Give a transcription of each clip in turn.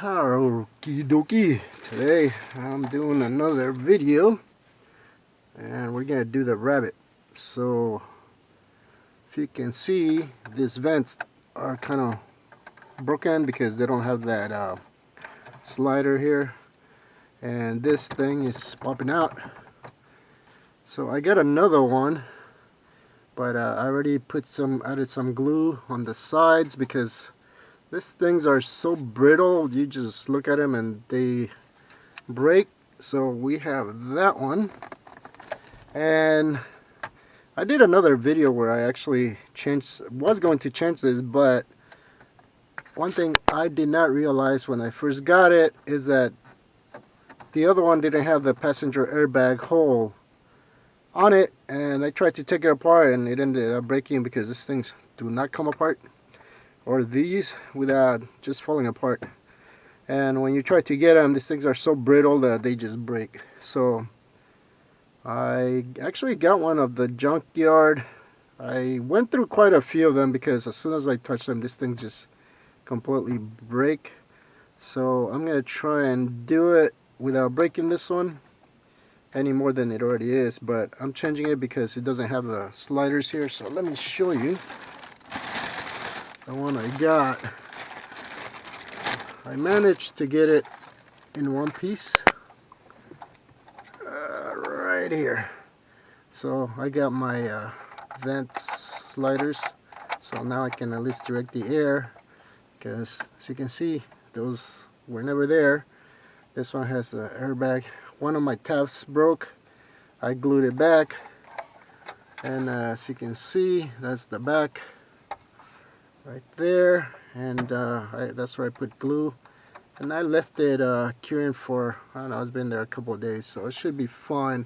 Okie dokie. Today I'm doing another video and we're gonna do the rabbit. So if you can see, these vents are kind of broken because they don't have that slider here, and this thing is popping out. So I got another one, but I already added some glue on the sides because these things are so brittle. You just look at them and they break. So we have that one, and I did another video where I actually was going to change this, but one thing I did not realize when I first got it is that the other one didn't have the passenger airbag hole on it, and I tried to take it apart and it ended up breaking because these things do not come apart, or these, without just falling apart. And when you try to get them, these things are so brittle that they just break. So I actually got one of the junkyard. I went through quite a few of them because as soon as I touch them, this thing just completely break. So I'm gonna try and do it without breaking this one any more than it already is, but I'm changing it because it doesn't have the sliders here. So let me show you the one I got. I managed to get it in one piece right here. So I got my vents sliders, so now I can at least direct the air, because as you can see, those were never there. This one has the airbag. One of my tabs broke. I glued it back, and as you can see, that's the back right there, and that's where I put glue, and I left it curing for, I don't know, it's been there a couple of days, so it should be fine.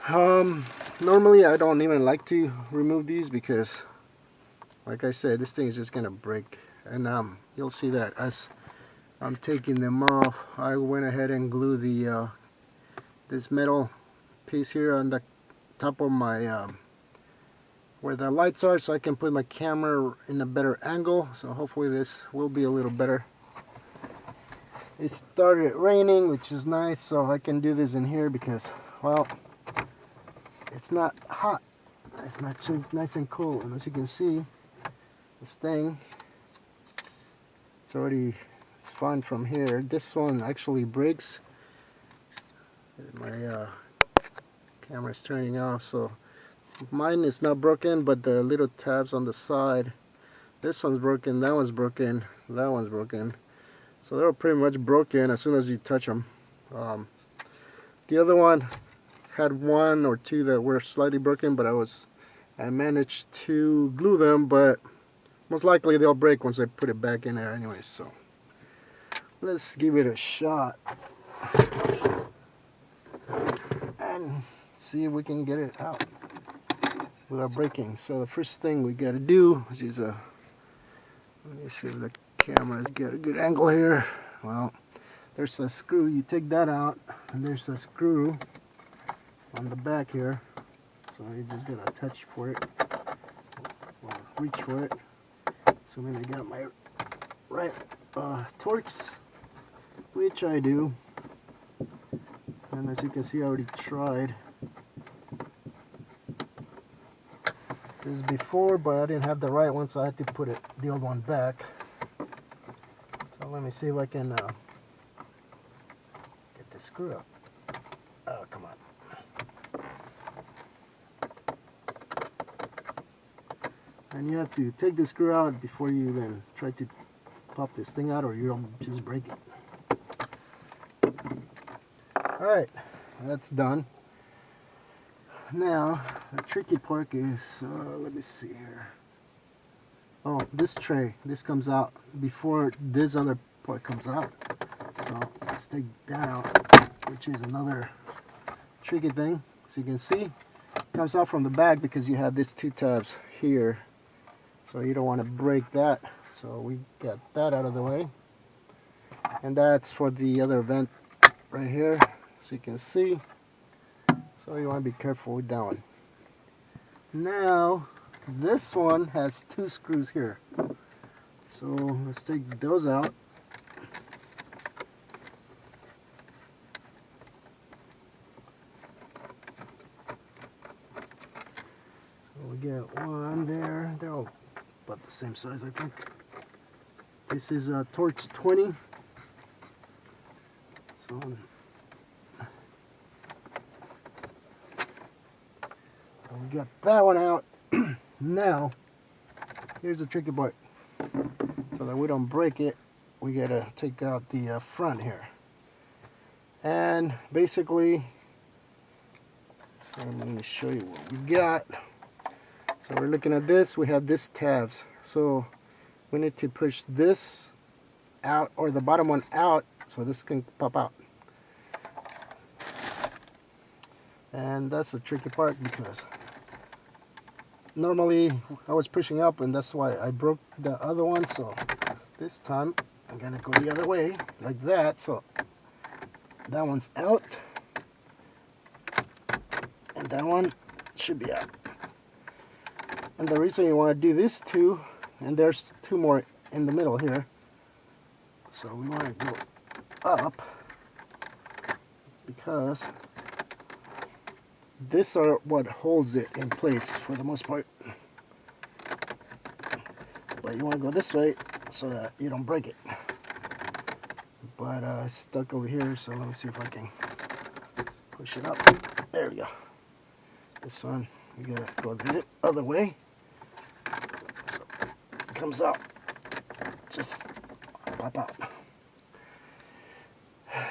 Normally I don't even like to remove these because, like I said, this thing is just gonna break, and you'll see that as I'm taking them off. I went ahead and glued the this metal piece here on the top of my where the lights are, so I can put my camera in a better angle. So hopefully this will be a little better. It started raining, which is nice, so I can do this in here because, well, it's not hot. It's not too nice and cool, and as you can see, this thing, it's fine from here. This one actually breaks. My camera's turning off, so mine is not broken, but the little tabs on the side, this one's broken, that one's broken, that one's broken. So they're pretty much broken as soon as you touch them. The other one had one or two that were slightly broken, but I managed to glue them, but most likely they'll break once I put it back in there anyway. So let's give it a shot and see if we can get it out without breaking. So the first thing we got to do is let me see if the camera's got a good angle here. Well, there's a screw. You take that out, and there's a screw on the back here. So you just gotta touch for it or reach for it. Assuming I got my right Torx, which I do. And as you can see, I already tried this before, but I didn't have the right one, so I had to put the old one back. So let me see if I can get the screw up. Oh, come on. And you have to take the screw out before you even try to pop this thing out, or you'll just break it. Alright, that's done. Now, the tricky part is, let me see here. Oh, this tray, this comes out before this other part comes out. So let's take that out, which is another tricky thing. So you can see, it comes out from the back because you have these two tabs here. So you don't want to break that. So we got that out of the way. And that's for the other vent right here, so you can see. So you want to be careful with that one. Now, this one has two screws here. So let's take those out. one there. They're all about the same size, I think. This is a Torx 20. So we got that one out. Now, here's the tricky part. So that we don't break it, we gotta take out the front here. And basically, I'm going to show you what we got. So we're looking at this. We have this tabs. So we need to push this out, or the bottom one out, so this can pop out. And that's the tricky part, because normally I was pushing up, and that's why I broke the other one. So this time I'm gonna go the other way, like that. So that one's out, and that one should be out. And the reason you want to do this two, and there's two more in the middle here, so we want to go up, because this are what holds it in place for the most part. But you want to go this way so that you don't break it. But it's stuck over here, so let me see if I can push it up. There we go. This one, we gotta go the other way. So it comes out. Just pop out.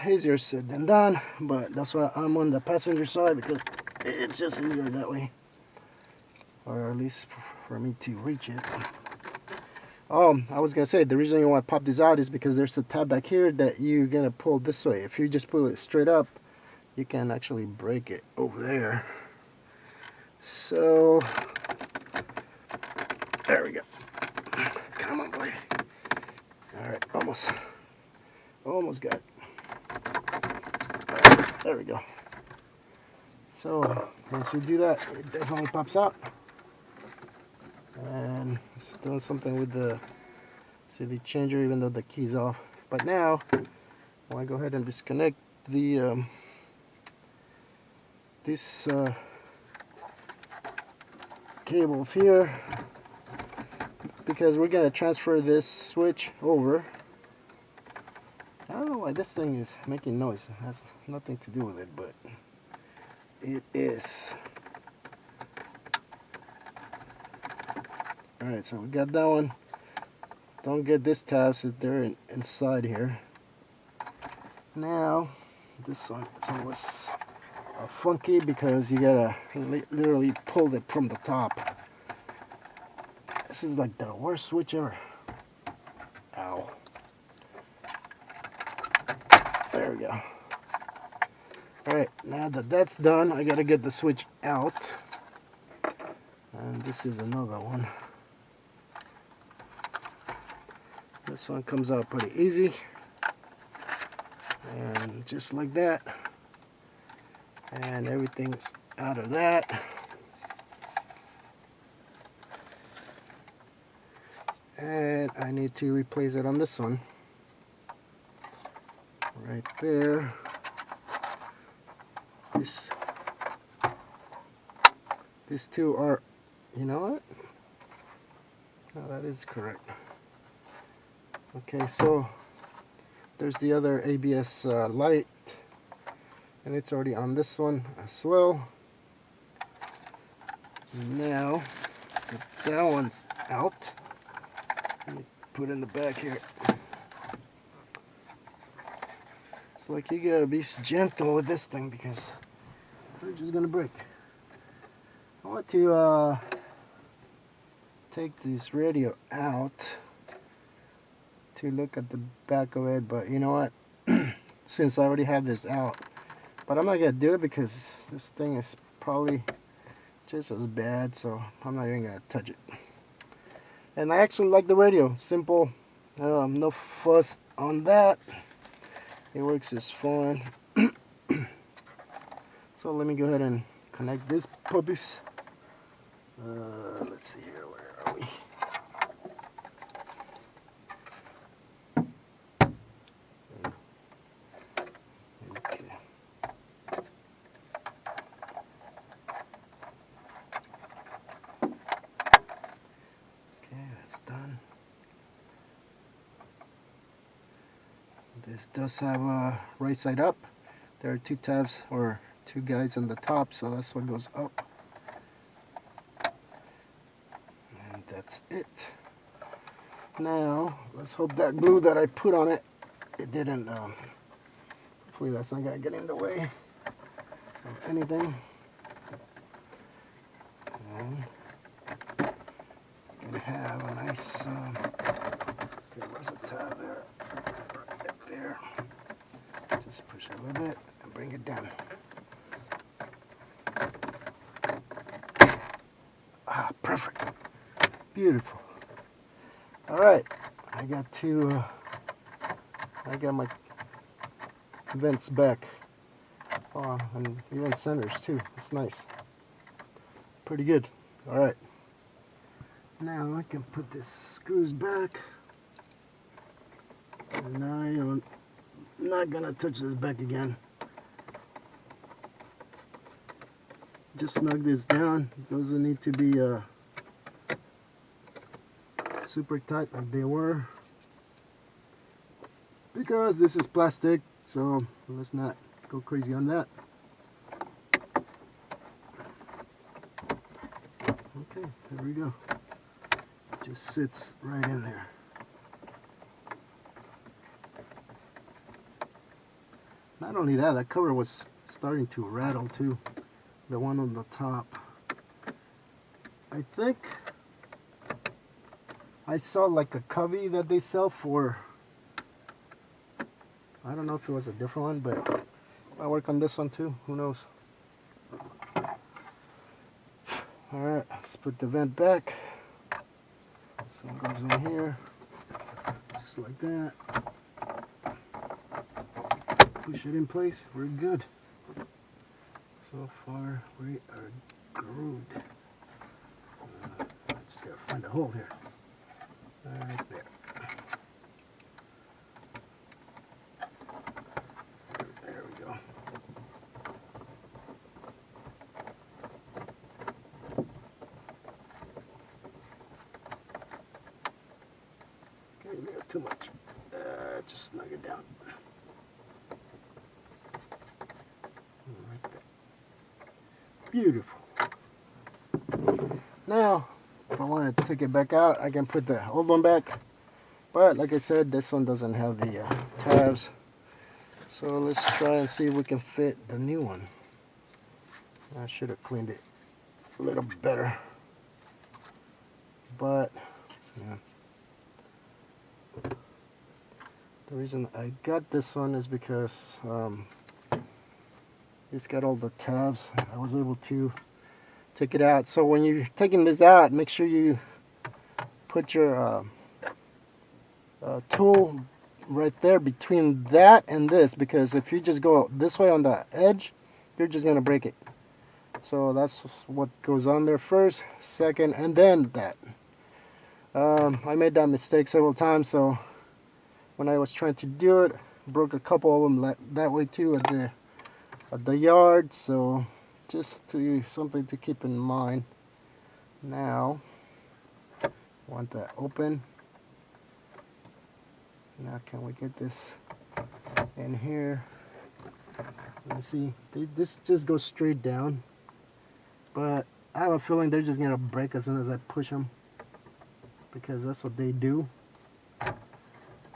Easier said than done, but that's why I'm on the passenger side, because it's just easier that way. Or at least for me to reach it. I was gonna say, the reason you want to pop this out is because there's a tab back here that you're gonna pull this way. If you just pull it straight up, you can actually break it over there. So there we go. Come on, boy. All right, almost got it. All right, there we go. So once you do that, it definitely pops out. And it's doing something with the CD changer, even though the key's off. But now I want to go ahead and disconnect the these cables here, because we're going to transfer this switch over. I don't know why this thing is making noise. It has nothing to do with it, but it is. Alright, so we got that one. Don't get this tab, so they're inside here. Now, this one is always funky, because you gotta literally pull it from the top. This is like the worst switch ever. Ow. There we go. Alright, now that that's done, I gotta get the switch out. And this is another one. This one comes out pretty easy. And just like that. And everything's out of that. And I need to replace it on this one. Right there. These two are, you know what? No, that is correct. Okay, so there's the other ABS light, and it's already on this one as well. Now that one's out. Let me put in the back here. It's like you gotta be gentle with this thing, because they're just gonna break. I want to take this radio out to look at the back of it, but you know what? Since I already have this out, but I'm not gonna do it, because this thing is probably just as bad, so I'm not even gonna touch it. And I actually like the radio. Simple, no fuss on that. It works just fine. So let me go ahead and connect this puppies. Let's see here, where are we? Okay. This does have a right side up. There are two tabs or two guides on the top, so that's what goes up. And that's it. Now, let's hope that glue that I put on it, it didn't, hopefully that's not going to get in the way of anything. And we have a nice, okay, where's the tab there? Right there. Just push it a little bit and bring it down. Ah, perfect. Beautiful. Alright, I got my vents back. Oh, and even centers too. It's nice. Pretty good. Alright. Now I can put the screws back. And now I'm not gonna touch this back again. Just snug this down. It doesn't need to be super tight like they were, because this is plastic, so let's not go crazy on that. Okay, there we go. Just sits right in there. Not only that, that cover was starting to rattle too, the one on the top. I think I saw like a covey that they sell for, I don't know if it was a different one, but I'll work on this one too, who knows. Alright, let's put the vent back. So it goes in here, just like that. Push it in place, we're good. So far, we are good. I just gotta find a hole here. Right there. There we go. Okay, we got too much. Just snug it down. Right there. Beautiful. Now, if I want to take it back out, I can put the old one back, but like I said, this one doesn't have the tabs, so let's try and see if we can fit the new one. I should have cleaned it a little better, but yeah. The reason I got this one is because it's got all the tabs. I was able to take it out. So when you're taking this out, make sure you put your tool right there between that and this, because if you just go this way on the edge, you're just gonna break it. So that's what goes on there first, second, and then that. I made that mistake several times, so when I was trying to do it, broke a couple of them that way too at the yard. So just something to keep in mind. Now, want that open. Now can we get this in here? Let me see. This just goes straight down, but I have a feeling they're just gonna break as soon as I push them, because that's what they do.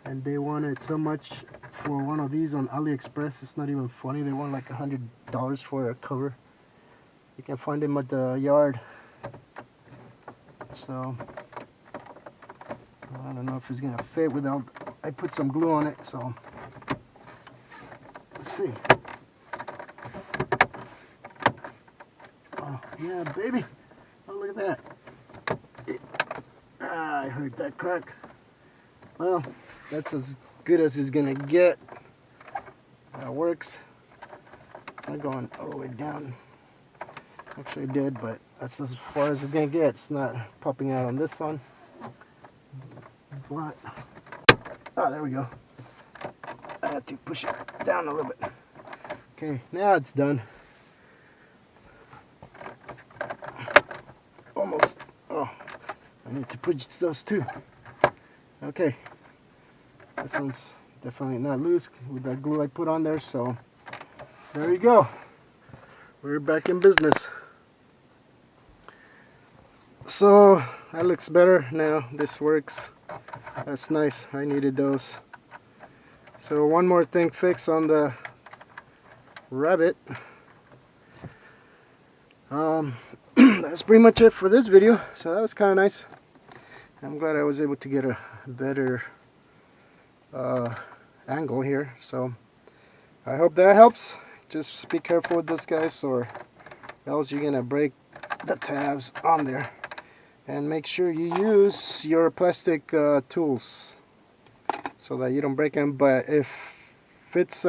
And they wanted so much for one of these on AliExpress. It's not even funny. They want like $100 for a cover. You can find them at the yard. So I don't know if it's gonna fit without. I put some glue on it, so let's see. Oh yeah, baby! Oh, look at that! I heard that crack. Well, that's as good as it's gonna get. That works. It's not going all the way down. Actually, it did, but that's as far as it's gonna get. It's not popping out on this one. But oh, there we go. I had to push it down a little bit. Okay, now it's done. Almost. Oh, I need to push those too. Okay, this one's definitely not loose with that glue I put on there. So there you go, we're back in business. So that looks better now. This works. That's nice. I needed those. So one more thing fix on the rabbit. That's pretty much it for this video. So that was kind of nice. I'm glad I was able to get a better angle here. So I hope that helps. Just be careful with this, guys, or else you're gonna break the tabs on there. And make sure you use your plastic tools so that you don't break them. But if it's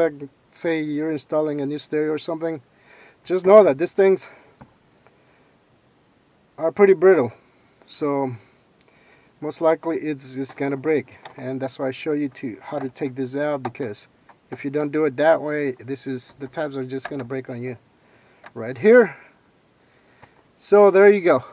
say you're installing a new stereo or something, just know that these things are pretty brittle, so most likely it's just gonna break. And that's why I show you how to take this out, because if you don't do it that way, the tabs are just gonna break on you right here. So there you go.